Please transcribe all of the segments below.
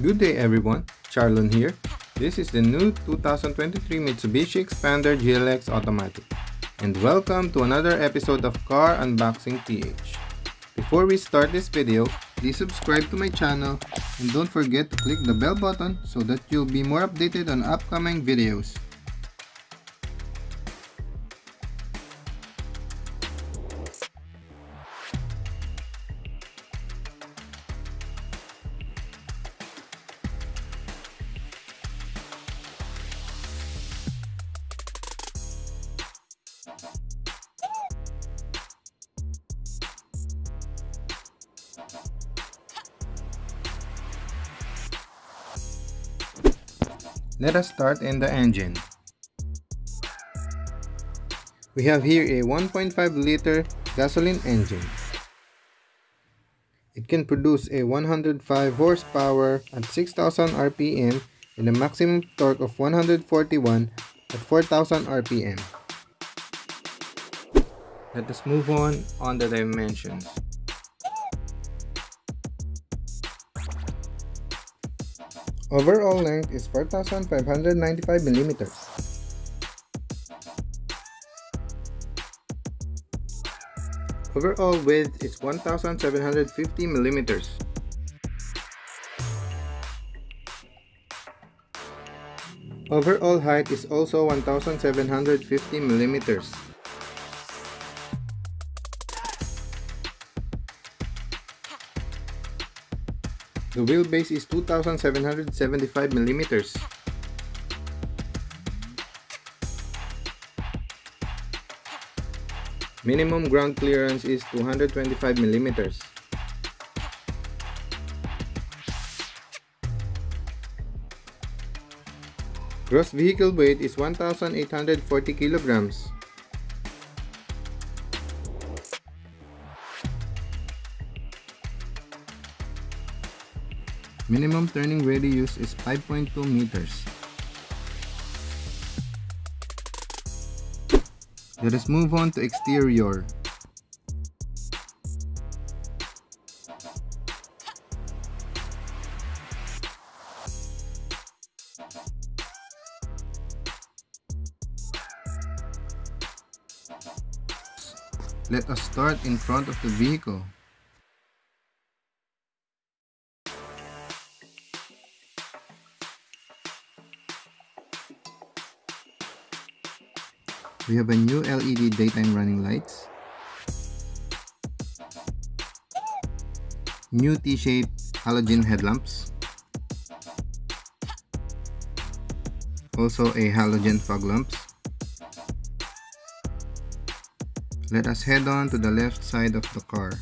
Good day everyone, Charlon here. This is the new 2023 Mitsubishi Xpander GLX Automatic. And welcome to another episode of Car Unboxing PH. Before we start this video, please subscribe to my channel and don't forget to click the bell button so that you'll be more updated on upcoming videos. Let us start in the engine. We have here a 1.5 liter gasoline engine. It can produce a 105 horsepower at 6,000 RPM and a maximum torque of 141 at 4,000 RPM. Let us move on the dimensions. Overall length is 4,595 millimeters. Overall width is 1,750 millimeters. Overall height is also 1,750 millimeters. The wheelbase is 2,775 millimeters. Minimum ground clearance is 225 millimeters. Gross vehicle weight is 1,840 kilograms. Minimum turning radius is 5.2 meters. Let us move on to exterior. Let us start in front of the vehicle. We have a new LED daytime running lights, new T-shaped halogen headlamps, also a halogen fog lamps. Let us head on to the left side of the car.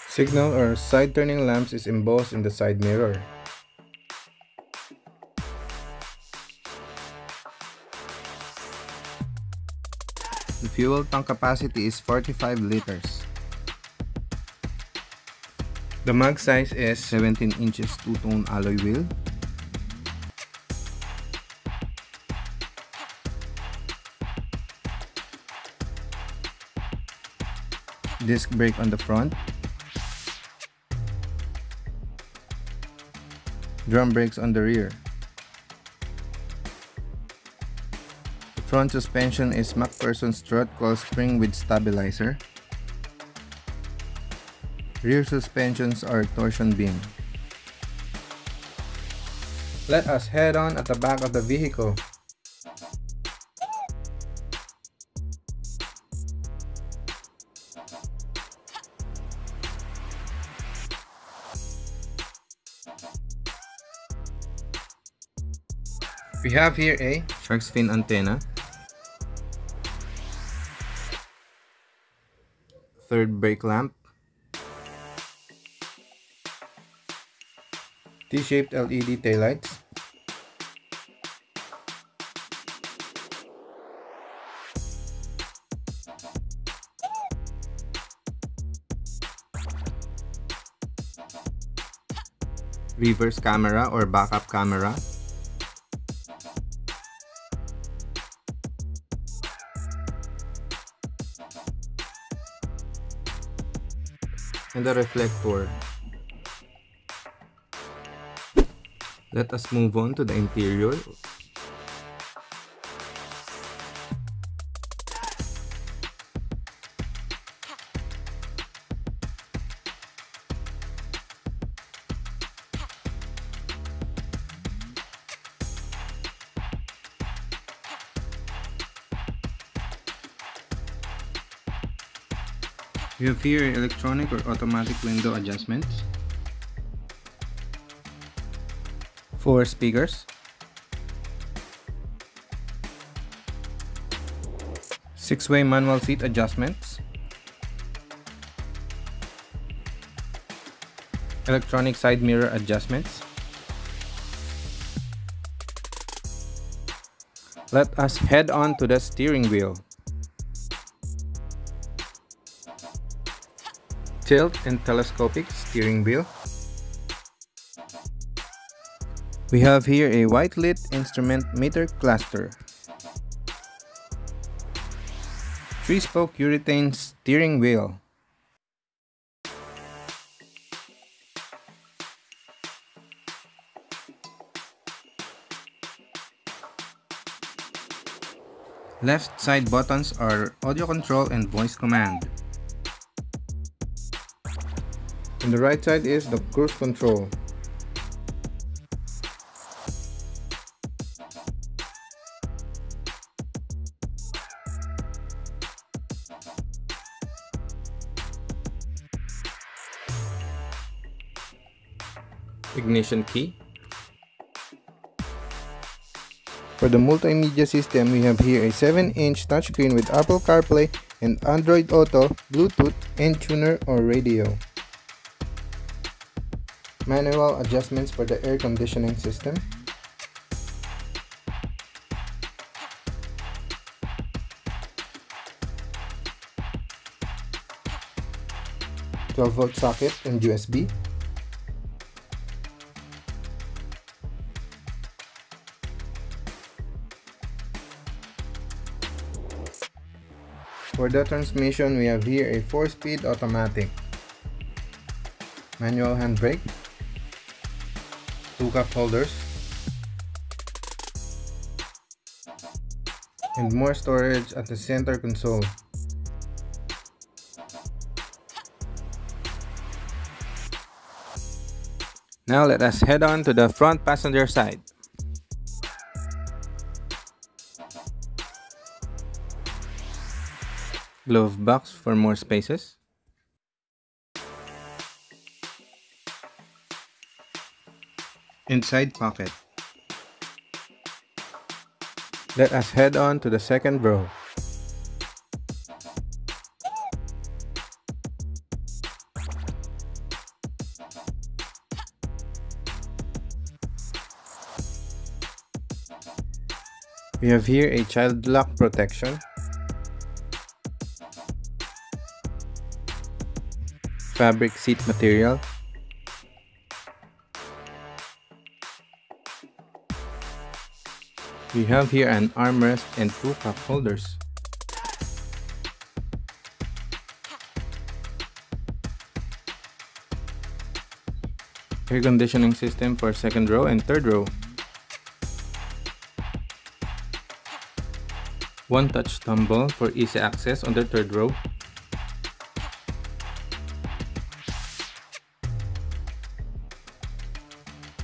Signal or side turning lamps is embossed in the side mirror. The fuel tank capacity is 45 liters. The mag size is 17 inches two-tone alloy wheel. Disc brake on the front. Drum brakes on the rear. Front suspension is MacPherson strut coil spring with stabilizer. Rear suspensions are torsion beam. Let us head on at the back of the vehicle. We have here a shark's fin antenna, third brake lamp, T-shaped LED taillights, reverse camera or backup camera, and the reflector. Let us move on to the interior. We have here electronic or automatic window adjustments, 4 speakers, 6-way manual seat adjustments, electronic side mirror adjustments. Let us head on to the steering wheel. Tilt and telescopic steering wheel. We have here a white lit instrument meter cluster. 3-spoke urethane steering wheel. Left side buttons are audio control and voice command. On the right side is the cruise control. Ignition key. For the multimedia system, we have here a 7-inch touchscreen with Apple CarPlay and Android Auto, Bluetooth, and tuner or radio. Manual adjustments for the air conditioning system. Volt socket and USB. For the transmission, we have here a 4-speed automatic, manual handbrake, 2 cup holders, and more storage at the center console. Now let us head on to the front passenger side. Glove box for more spaces. Inside pocket. Let us head on to the second row. We have here a child lock protection, fabric seat material, we have here an armrest and 2 cup holders. Air conditioning system for second row and third row. 1 touch tumble for easy access on the third row.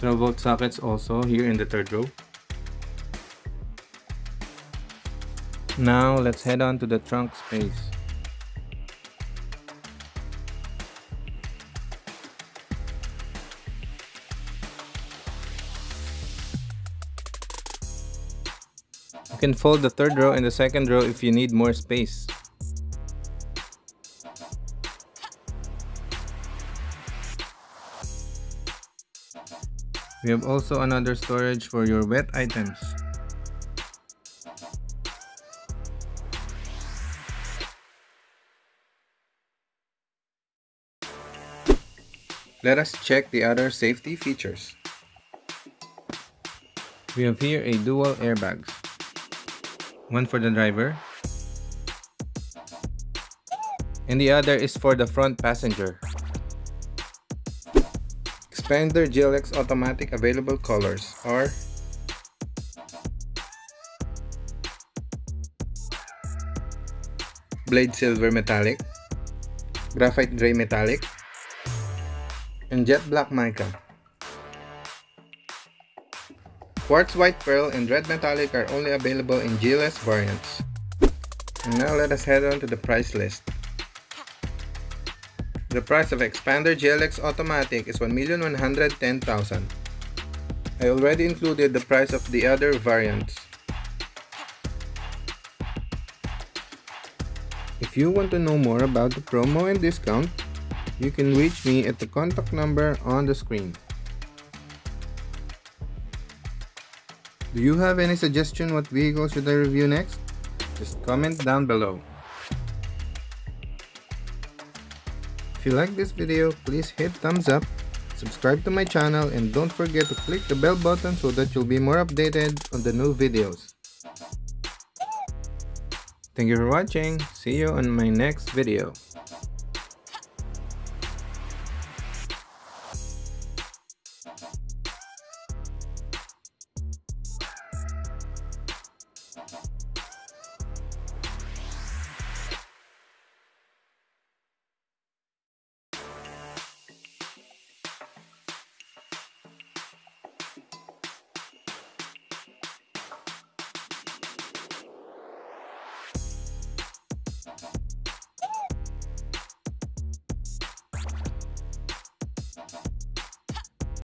Volt sockets also here in the third row. Now let's head on to the trunk space. You can fold the third row and the second row if you need more space. We have also another storage for your wet items. Let us check the other safety features. We have here a dual airbags. One for the driver, and the other is for the front passenger. Xpander GLX automatic available colors are Blade Silver Metallic, Graphite Gray Metallic, and Jet Black Mica. Quartz White Pearl and Red Metallic are only available in GLS variants. And now let us head on to the price list. The price of Xpander GLX Automatic is 1,110,000. I already included the price of the other variants. If you want to know more about the promo and discount, you can reach me at the contact number on the screen. Do you have any suggestion what vehicle should I review next? Just comment down below. If you like this video, please hit thumbs up, subscribe to my channel, and don't forget to click the bell button so that you'll be more updated on the new videos. Thank you for watching. See you on my next video.